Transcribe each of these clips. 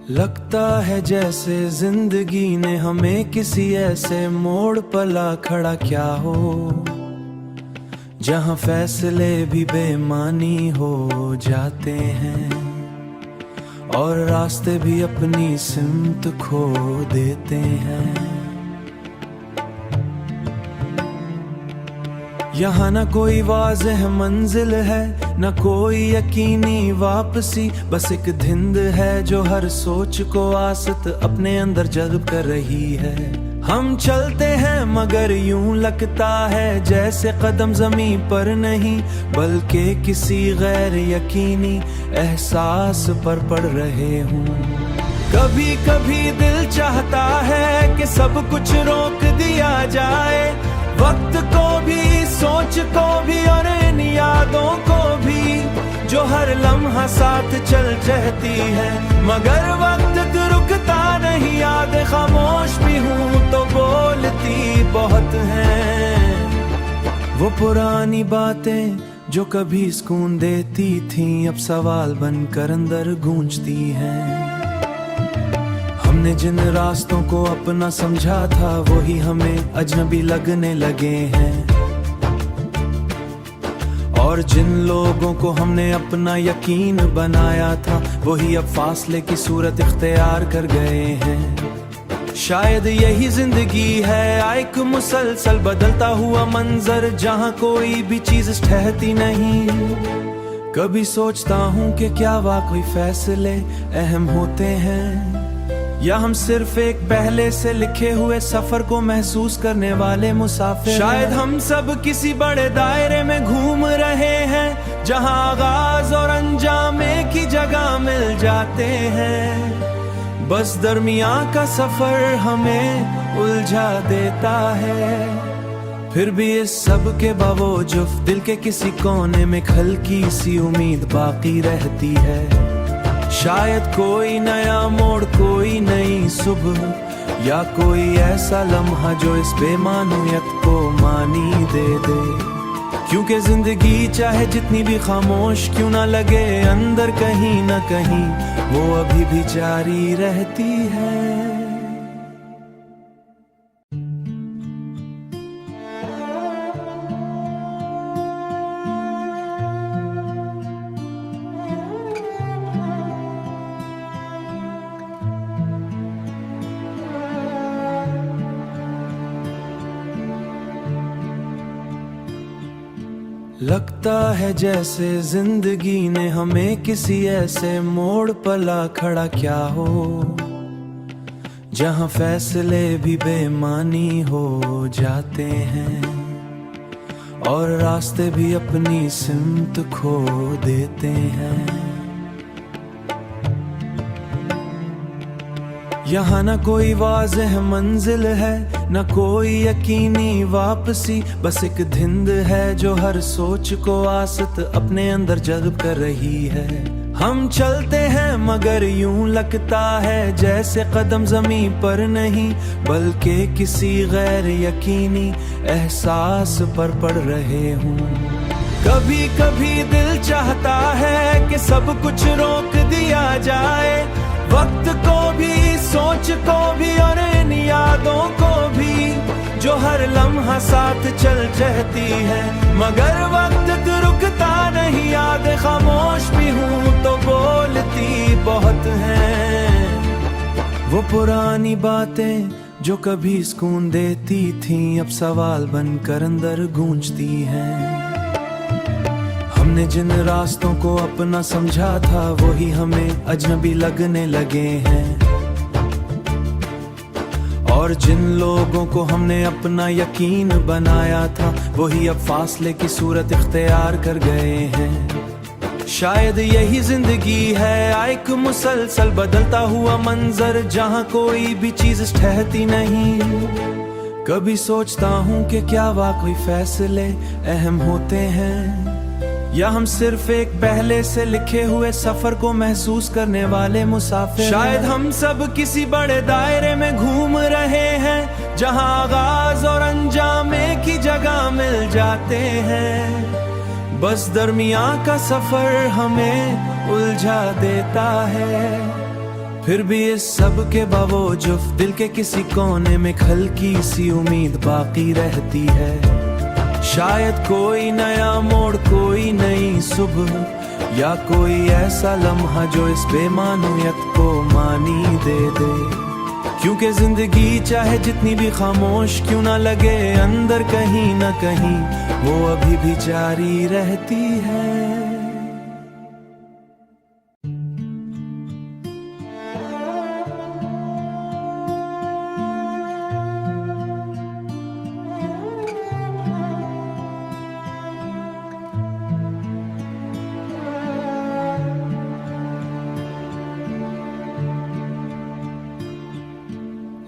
लगता है जैसे जिंदगी ने हमें किसी ऐसे मोड़ पर ला खड़ा क्या हो, जहां फैसले भी बेमानी हो जाते हैं और रास्ते भी अपनी सिमत खो देते हैं। यहाँ न कोई वाज़ेह मंजिल है, न कोई यकीनी वापसी, बस एक धिंद है जो हर सोच को आसत अपने अंदर जज़्ब कर रही है। हम चलते हैं मगर यूं लगता है जैसे कदम ज़मीं पर नहीं बल्कि किसी गैर यकीनी एहसास पर पड़ रहे हूँ। कभी कभी दिल चाहता है कि सब कुछ रोक दिया जाए, वक्त को भी, सोच को भी और इन यादों को भी जो हर लम्हा साथ चल चलती है। मगर वक्त रुकता नहीं, याद खामोश भी हूँ तो बोलती बहुत हैं। वो पुरानी बातें जो कभी सुकून देती थीं अब सवाल बनकर अंदर गूंजती हैं। हमने जिन रास्तों को अपना समझा था वही हमें अजनबी लगने लगे हैं, और जिन लोगों को हमने अपना यकीन बनाया था वही अब फासले की सूरत इख्तियार कर गए हैं। शायद यही जिंदगी है, एक मुसलसल बदलता हुआ मंजर जहां कोई भी चीज ठहरती नहीं। कभी सोचता हूँ कि क्या वाकई फैसले अहम होते हैं, या हम सिर्फ एक पहले से लिखे हुए सफर को महसूस करने वाले मुसाफिर। शायद हम सब किसी बड़े दायरे में घूम रहे हैं जहां आगाज और अंजाम एक ही जगह मिल जाते हैं। बस दरमियां का सफर हमें उलझा देता है। फिर भी इस सब के बावजूद दिल के किसी कोने में हल्की सी उम्मीद बाकी रहती है। शायद कोई नया मोड़, कोई नई सुबह, या कोई ऐसा लम्हा जो इस बेमानूयत को मानी दे दे। क्योंकि जिंदगी चाहे जितनी भी खामोश क्यों ना लगे, अंदर कहीं ना कहीं वो अभी भी जारी रहती है। लगता है जैसे जिंदगी ने हमें किसी ऐसे मोड़ पर ला खड़ा क्या हो, जहां फैसले भी बेमानी हो जाते हैं और रास्ते भी अपनी सिमत खो देते हैं। यहाँ न कोई वाज़ेह मंजिल है, न कोई यकीनी वापसी, बस एक धिंद है जो हर सोच को आसत अपने अंदर जज़्ब कर रही है। हम चलते हैं मगर यूं लगता है जैसे कदम ज़मीं पर नहीं बल्कि किसी गैर यकीनी एहसास पर पड़ रहे हूँ। कभी कभी दिल चाहता है कि सब कुछ रोक दिया जाए, वक्त को भी, सोच को भी और इन यादों को भी जो हर लम्हा साथ चल चलती है। मगर वक्त रुकता नहीं, याद खामोश भी हूँ तो बोलती बहुत हैं। वो पुरानी बातें जो कभी सुकून देती थीं अब सवाल बनकर अंदर गूंजती हैं। हमने जिन रास्तों को अपना समझा था वही हमें अजनबी लगने लगे हैं, और जिन लोगों को हमने अपना यकीन बनाया था वही अब फासले की सूरत इख्तियार कर गए हैं। शायद यही जिंदगी है, एक मुसलसल बदलता हुआ मंजर जहां कोई भी चीज ठहरती नहीं। कभी सोचता हूँ कि क्या वाकई फैसले अहम होते हैं, या हम सिर्फ एक पहले से लिखे हुए सफर को महसूस करने वाले मुसाफिर। शायद हम सब किसी बड़े दायरे में घूम रहे हैं जहां आगाज और अंजाम एक ही जगह मिल जाते हैं। बस दरमियां का सफर हमें उलझा देता है। फिर भी इस सब के बावजूद दिल के किसी कोने में हल्की सी उम्मीद बाकी रहती है। शायद कोई नया मोड़, कोई नई सुबह, या कोई ऐसा लम्हा जो इस बेमानूयत को मानी दे दे। क्योंकि जिंदगी चाहे जितनी भी खामोश क्यों ना लगे, अंदर कहीं ना कहीं वो अभी भी जारी रहती है।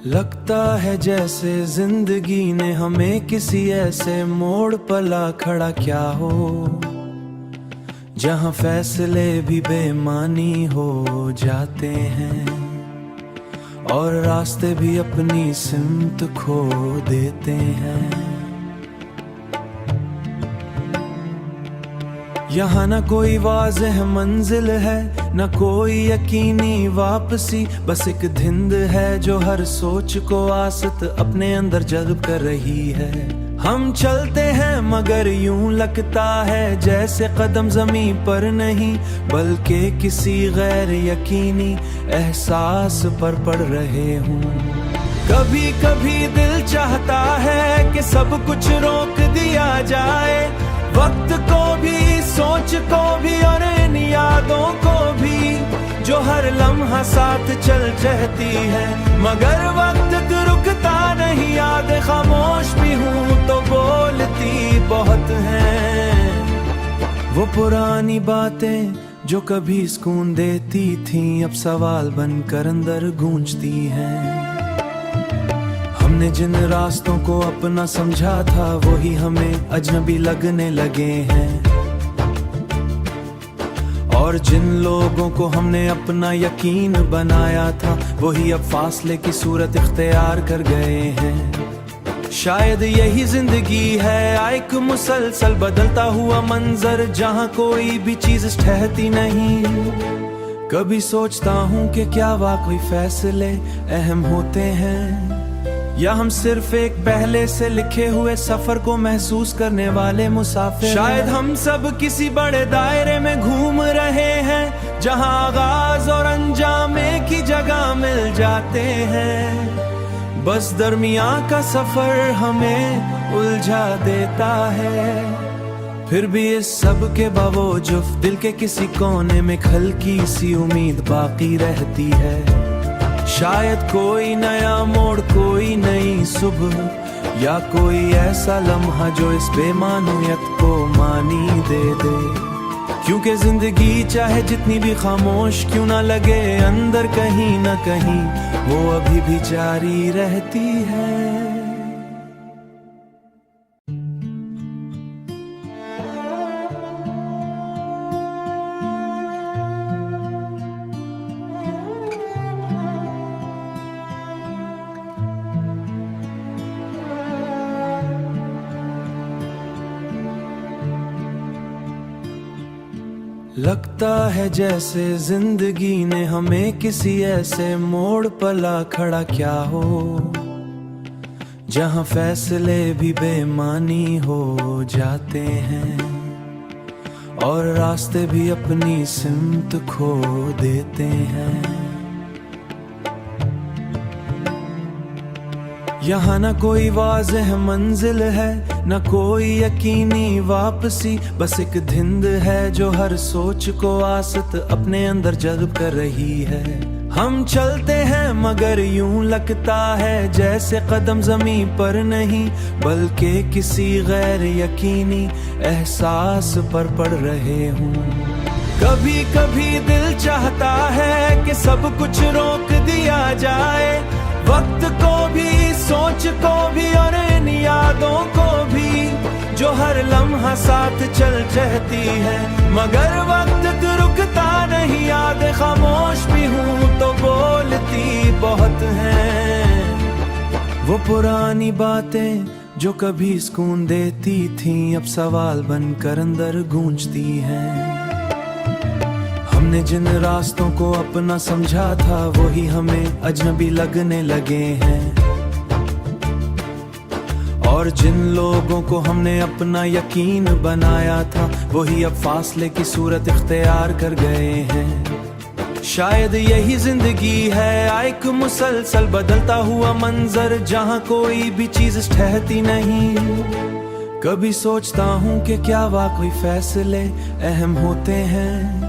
लगता है जैसे जिंदगी ने हमें किसी ऐसे मोड़ पर ला खड़ा किया हो, जहां फैसले भी बेमानी हो जाते हैं और रास्ते भी अपनी सिमत खो देते हैं। यहाँ न कोई वाज़ेह मंजिल है, न कोई यकीनी वापसी, बस एक धिंद है जो हर सोच को आसत अपने अंदर जज्ब कर रही है। हम चलते हैं मगर यूं लगता है जैसे कदम ज़मीन पर नहीं, बल्कि किसी गैर यकीनी एहसास पर पड़ रहे हूँ। कभी कभी दिल चाहता है कि सब कुछ रोक दिया जाए, वक्त को भी, सोच को भी और इन यादों को भी जो हर लम्हा साथ चल चलती है। मगर वक्त तो रुकता नहीं, याद खामोश भी हूँ तो बोलती बहुत हैं। वो पुरानी बातें जो कभी सुकून देती थीं, अब सवाल बनकर अंदर गूंजती हैं। हमने जिन रास्तों को अपना समझा था वही हमें अजनबी लगने लगे हैं, और जिन लोगों को हमने अपना यकीन बनाया था वही अब फासले की सूरत इख्तियार कर गए हैं। शायद यही जिंदगी है, एक मुसलसल बदलता हुआ मंजर जहां कोई भी चीज ठहरती नहीं। कभी सोचता हूं कि क्या वाकई फैसले अहम होते हैं, या हम सिर्फ एक पहले से लिखे हुए सफर को महसूस करने वाले मुसाफिर। शायद हम सब किसी बड़े दायरे में घूम रहे हैं जहां आगाज और अंजाम एक ही जगह मिल जाते हैं। बस दरमियां का सफर हमें उलझा देता है। फिर भी इस सब के बावजूद दिल के किसी कोने में हल्की सी उम्मीद बाकी रहती है। शायद कोई नया मोड़, कोई नई सुबह, या कोई ऐसा लम्हा जो इस बेमानूयत को मानी दे दे। क्योंकि जिंदगी चाहे जितनी भी खामोश क्यों ना लगे, अंदर कहीं ना कहीं वो अभी भी जारी रहती है। लगता है जैसे जिंदगी ने हमें किसी ऐसे मोड़ पर ला खड़ा किया हो, जहां फैसले भी बेमानी हो जाते हैं और रास्ते भी अपनी सिमत खो देते हैं। यहाँ न कोई वाज़ेह मंजिल है, न कोई यकीनी वापसी, बस एक धिंद है जो हर सोच को आसत अपने अंदर जज्ब कर रही है। हम चलते हैं मगर यूं लगता है जैसे कदम ज़मीन पर नहीं, बल्कि किसी गैर यकीनी एहसास पर पड़ रहे हूँ। कभी कभी दिल चाहता है कि सब कुछ रोक दिया जाए, वक्त को भी, सोच को भी और इन यादों को भी जो हर लम्हा साथ चल चलती है। मगर वक्त तो रुकता नहीं, याद खामोश भी हूँ तो बोलती बहुत हैं। वो पुरानी बातें जो कभी सुकून देती थीं, अब सवाल बनकर अंदर गूंजती हैं। हमने जिन रास्तों को अपना समझा था वही हमें अजनबी लगने लगे हैं, और जिन लोगों को हमने अपना यकीन बनाया था वही अब फासले की सूरत इख्तियार कर गए हैं। शायद यही जिंदगी है, एक मुसलसल बदलता हुआ मंजर जहां कोई भी चीज ठहरती नहीं। कभी सोचता हूँ कि क्या वाकई फैसले अहम होते हैं,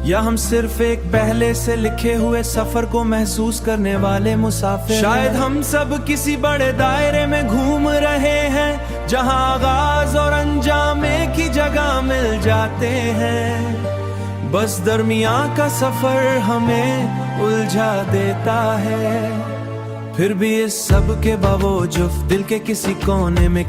या हम सिर्फ एक पहले से लिखे हुए सफर को महसूस करने वाले मुसाफिर। शायद हम सब किसी बड़े दायरे में घूम रहे हैं जहां आगाज और अंजाम एक ही जगह मिल जाते हैं। बस दरमियां का सफर हमें उलझा देता है, फिर भी इस सब के बावजूद दिल के किसी कोने में